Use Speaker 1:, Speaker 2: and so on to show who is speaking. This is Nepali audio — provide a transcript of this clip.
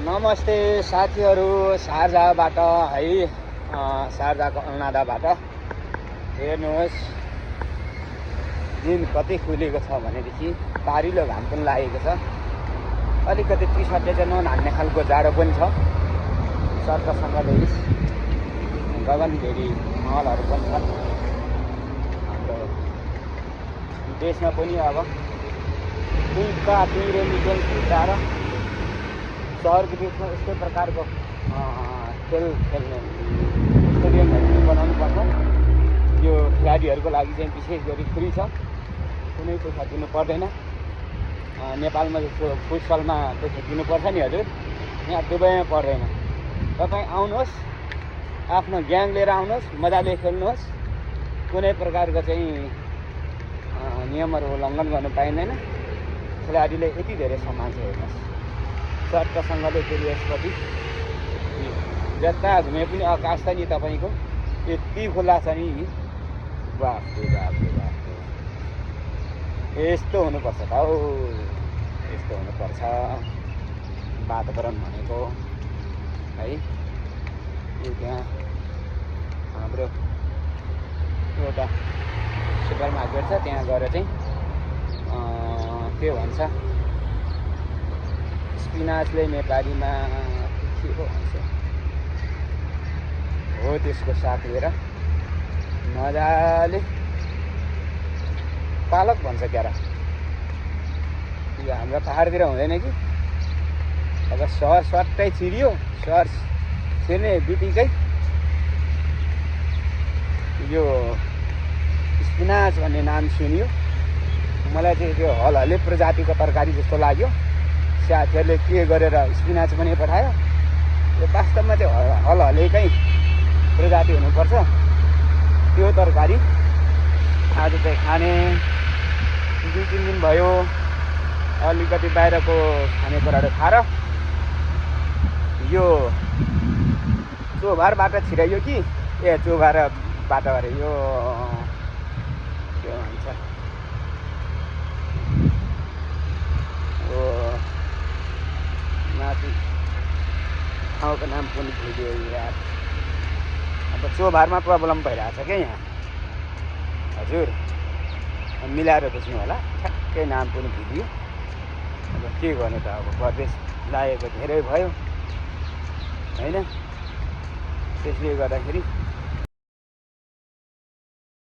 Speaker 1: नमस्ते साथीहरू, शारजाहबाट है, शारजाहको अलनादाबाट हेर्नुहोस् दिन कति खुलेको छ भनेदेखि पारिलो घाम पनि लागेको छ। अलिकति टी सर्टले चाहिँ नहान्ने खालको जाडो पनि छ। सर्टसँगले गगनभेरी महलहरू पनि छन्। हाम्रो देशमा पनि अब दुईका दुई रेमिटेन्स भित्राएर सहरको बिचमा यस्तै प्रकारको खेल खेल्ने स्टेडियमहरू बनाउनु पर्छ। यो खेलाडीहरूको लागि चाहिँ विशेष गरी फ्री छ, कुनै पैसा दिनु पर्दैन। नेपालमा जस्तो फुटसलमा पैसा दिनुपर्छ नि हजुर, यहाँ दुबईमा पर्दैन। तपाईँ आउनुहोस्, आफ्नो ग्याङ लिएर आउनुहोस्, मजाले खेल्नुहोस्। कुनै प्रकारको चाहिँ नियमहरू उल्लङ्घन गर्नु पाइँदैन। खेलाडीले यति धेरै सम्मान छ हेर्नुहोस्। सर्टसँगले फेरि यसपछि जता घुमे पनि आकाश छ नि तपाईँको यति खुल्ला छ नि। बाफ्रे बाफ्रे बाफ्रे, यस्तो हुनुपर्छ त हौ, यस्तो हुनुपर्छ वातावरण भनेको है। यो त्यहाँ हाम्रो एउटा सुपर मार्केट छ, त्यहाँ गएर चाहिँ के भन्छ स्पिनाचले नेपालीमा के हो भन्छ हो, त्यसको साथ लिएर मजाले पालक भन्छ क्यारा। यो हाम्रो पाहाडतिर हुँदैन कि। अब सहर सट्टै छिरियो, सहर छिर्ने बित्तिकै यो स्पिनाच भन्ने नाम सुनियो। मलाई चाहिँ त्यो हलहले प्रजातिको तरकारी जस्तो लाग्यो। साथीहरूले के गरेर स्पिनाच पनि पठायो। यो वास्तवमा चाहिँ हलहलेकै प्रजाति हुनुपर्छ त्यो तरकारी। आज चाहिँ खाने 2-3 दिन भयो, अलिकति बाहिरको खानेकुराहरू खाएर यो चोभारबाट छिराइयो कि चोभारबाट अरे यो के भन्छ माथि ठाउँको नाम पनि भुल्यो यार। अब चोभारमा प्रब्लम भइरहेछ क्या यहाँ हजुर, मिलाएर बुझ्नु होला। ठ्याक्कै नाम पनि भुलियो। अब के गर्नु त, अब परदेश लागेको धेरै भयो होइन, त्यसले गर्दाखेरि